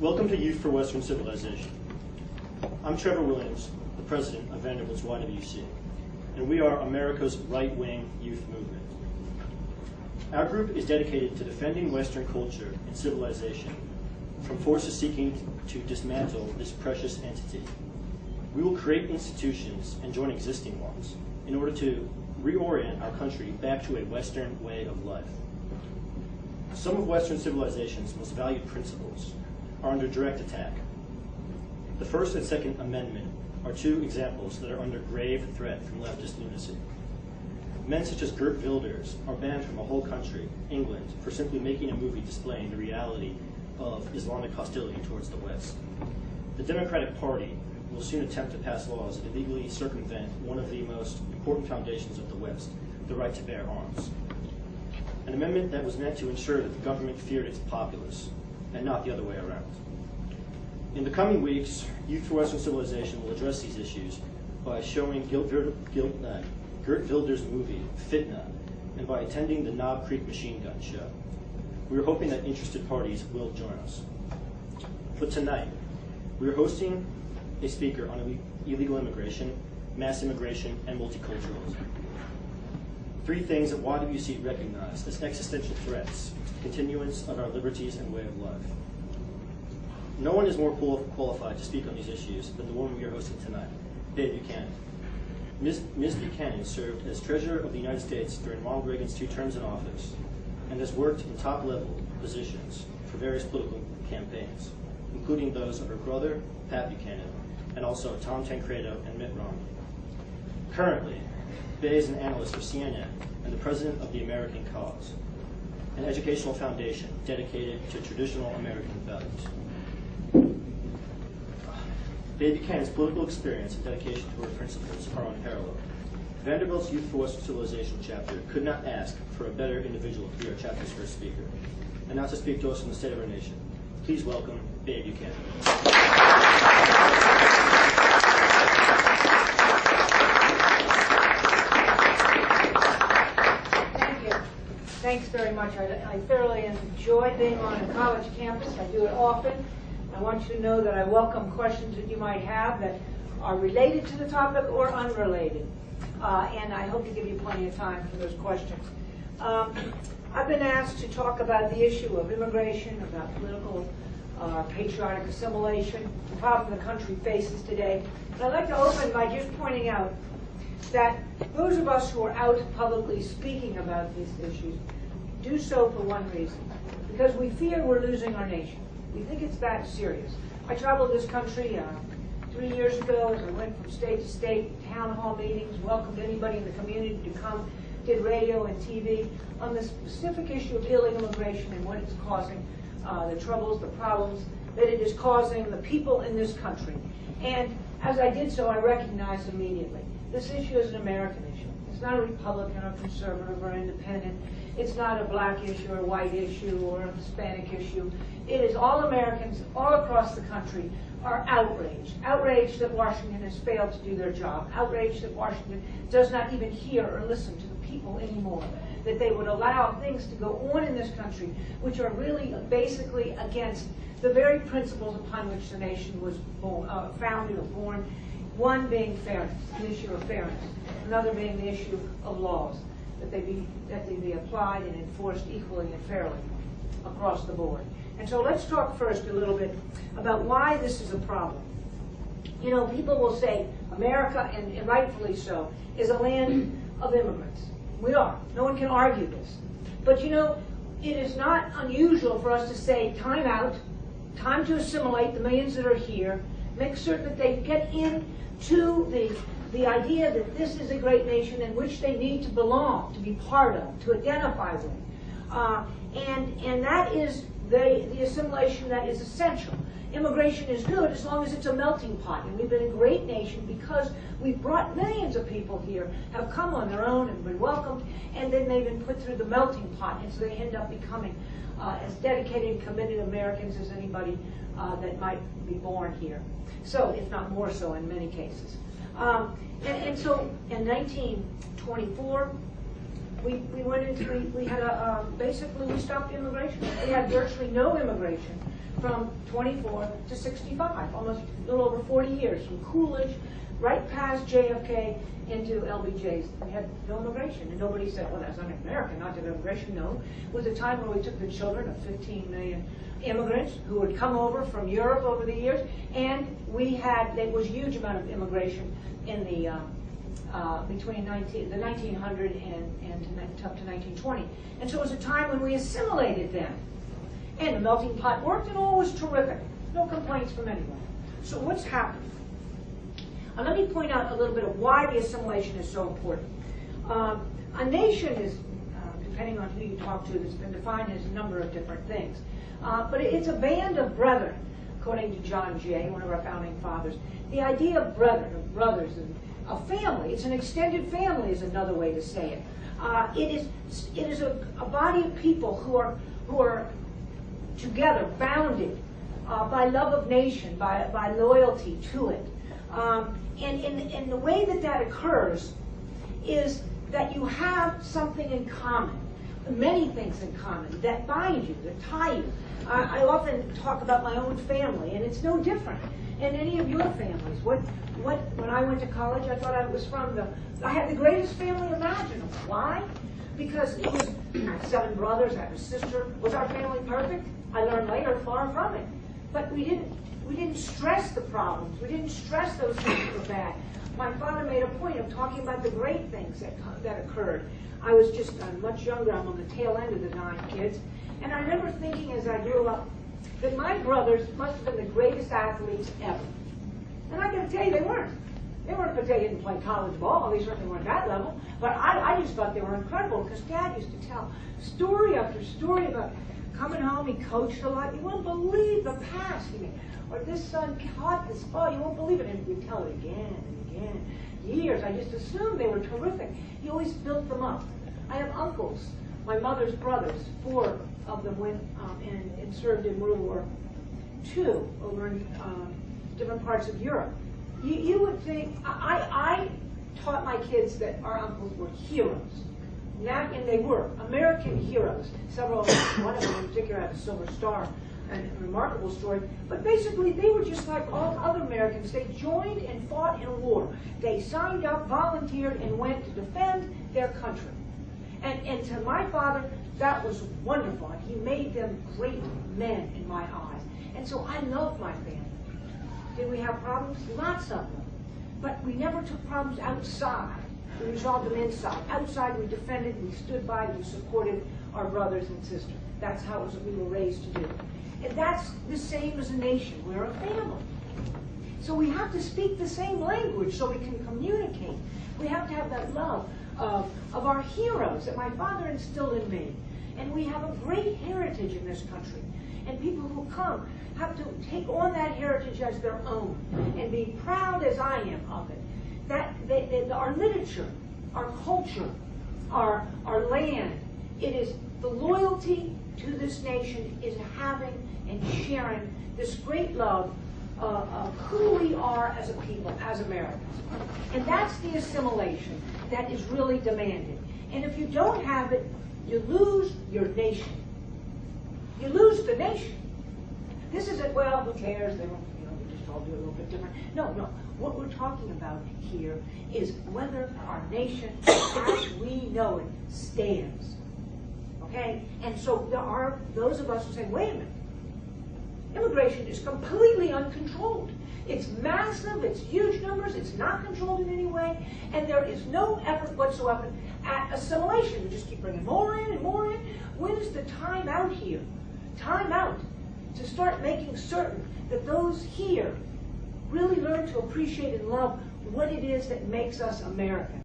Welcome to Youth for Western Civilization. I'm Trevor Williams, the president of Vanderbilt's YWC, and we are America's right-wing youth movement. Our group is dedicated to defending Western culture and civilization from forces seeking to dismantle this precious entity. We will create institutions and join existing ones in order to reorient our country back to a Western way of life. Some of Western civilization's most valued principles are under direct attack. The First and Second Amendment are two examples that are under grave threat from leftist lunacy. Men such as Geert Wilders are banned from a whole country, England, for simply making a movie displaying the reality of Islamic hostility towards the West. The Democratic Party will soon attempt to pass laws that illegally circumvent one of the most important foundations of the West, the right to bear arms. An amendment that was meant to ensure that the government feared its populace, and not the other way around. In the coming weeks, Youth for Western Civilization will address these issues by showing Geert Wilders' movie, Fitna, and by attending the Knob Creek Machine Gun Show. We are hoping that interested parties will join us. But tonight, we are hosting a speaker on illegal immigration, mass immigration, and multiculturalism. Three things that YWC recognize as existential threats to the continuance of our liberties and way of life. No one is more qualified to speak on these issues than the woman we are hosting tonight, Babe Buchanan. Ms. Buchanan served as Treasurer of the United States during Ronald Reagan's 2 terms in office and has worked in top-level positions for various political campaigns, including those of her brother, Pat Buchanan, and also Tom Tancredo and Mitt Romney. Currently, Bae is an analyst for CNN and the president of the American Cause, an educational foundation dedicated to traditional American values. Bae Buchanan's political experience and dedication to her principles are unparalleled. Vanderbilt's Youth for Western Civilization chapter could not ask for a better individual to be our chapter's first speaker. And now to speak to us on the state of our nation, please welcome Bae Buchanan. Thanks very much. I thoroughly enjoy being on a college campus. I do it often. I want you to know that I welcome questions that you might have that are related to the topic or unrelated. And I hope to give you plenty of time for those questions. I've been asked to talk about the issue of immigration, about political patriotic assimilation, the problem the country faces today. And I'd like to open by just pointing out that those of us who are out publicly speaking about these issues do so for one reason, because we fear we're losing our nation. We think it's that serious. I traveled this country 3 years ago as I went from state to state, town hall meetings, welcomed anybody in the community to come, did radio and TV on the specific issue of illegal immigration and what it's causing, the troubles, the problems that it is causing the people in this country. And as I did so, I recognized immediately this issue is an American issue. It's not a Republican or conservative or independent. It's not a black issue or a white issue or a Hispanic issue. It is all Americans all across the country are outraged. Outraged that Washington has failed to do their job. Outraged that Washington does not even hear or listen to the people anymore. That they would allow things to go on in this country which are really basically against the very principles upon which the nation was founded or born. One being fairness, the issue of fairness. Another being the issue of laws, that they be applied and enforced equally and fairly across the board. And so let's talk first a little bit about why this is a problem. You know, people will say America, and rightfully so, is a land of immigrants. We are. No one can argue this. But you know, it is not unusual for us to say time out, time to assimilate the millions that are here, make certain that they get into the idea that this is a great nation in which they need to belong, to be part of, to identify with. And that is the assimilation that is essential. Immigration is good as long as it's a melting pot. And we've been a great nation because we've brought millions of people here, have come on their own and been welcomed, and then they've been put through the melting pot. And so they end up becoming as dedicated and committed Americans as anybody that might be born here. So, if not more so in many cases. And so in 1924, we had basically we stopped immigration. We had virtually no immigration from 24 to 65, almost a little over 40 years, from Coolidge right past JFK into LBJ's. We had no immigration, and nobody said, well, that's un-American, not to have immigration. No, it was a time when we took the children of 15 million immigrants who had come over from Europe over the years, and there was a huge amount of immigration in the between the 1900 and up to 1920. And so it was a time when we assimilated them. And the melting pot worked, and all was terrific. No complaints from anyone. So what's happened? Let me point out a little bit of why the assimilation is so important. A nation is, depending on who you talk to, it's been defined as a number of different things. But it's a band of brethren, according to John Jay, one of our founding fathers. The idea of brethren, of brothers, and a family, it's an extended family is another way to say it. It is a body of people who are together, bounded by love of nation, by loyalty to it. And the way that occurs is that you have something in common, many things in common that bind you, that tie you. I often talk about my own family, and it's no different in any of your families. When I went to college, I thought I was I had the greatest family imaginable. Why? Because it was, I had 7 brothers, I had a sister. Was our family perfect? I learned later, far from it. But we didn't stress the problems. We didn't stress those things that were bad. My father made a point of talking about the great things that occurred. I was just much younger. I'm on the tail end of the 9 kids. And I remember thinking as I grew up that my brothers must have been the greatest athletes ever. And I got to tell you, they weren't. They weren't because they didn't play college ball. They certainly weren't that level. But I just thought they were incredible because Dad used to tell story after story about coming home. He coached a lot. You won't believe the pass he made. Or this son caught this ball. You won't believe it. And we'd tell it again and again. Years. I just assumed they were terrific. He always built them up. I have uncles, my mother's brothers. 4 of them went and served in World War II over in different parts of Europe. You would think, I taught my kids that our uncles were heroes. And they were American heroes. Several of them, one of them in particular had a Silver Star, and a remarkable story. But basically, they were just like all other Americans. They joined and fought in a war. They signed up, volunteered, and went to defend their country. And to my father, that was wonderful. And he made them great men in my eyes. And so I love my family. Did we have problems? Lots of them. But we never took problems outside. We resolved them inside. Outside, we defended, we stood by, we supported our brothers and sisters. That's how it was, we were raised to do. And that's the same as a nation. We're a family. So we have to speak the same language so we can communicate. We have to have that love of our heroes that my father instilled in me. And we have a great heritage in this country. And people who come have to take on that heritage as their own and be proud as I am of it. Our literature, our culture, our land, it is the loyalty to this nation is having and sharing this great love of who we are as a people, as Americans. And that's the assimilation that is really demanded. And if you don't have it, you lose your nation. You lose the nation. This isn't, well, who cares? They won't, we just all do it a little bit different. No. What we're talking about here is whether our nation, as we know it, stands. Okay? And so there are those of us who say, wait a minute. Immigration is completely uncontrolled. It's massive, it's huge numbers, it's not controlled in any way, and there is no effort whatsoever at assimilation. We just keep bringing more in and more in. When is the time out here? Time out to start making certain that those here really learn to appreciate and love what it is that makes us American.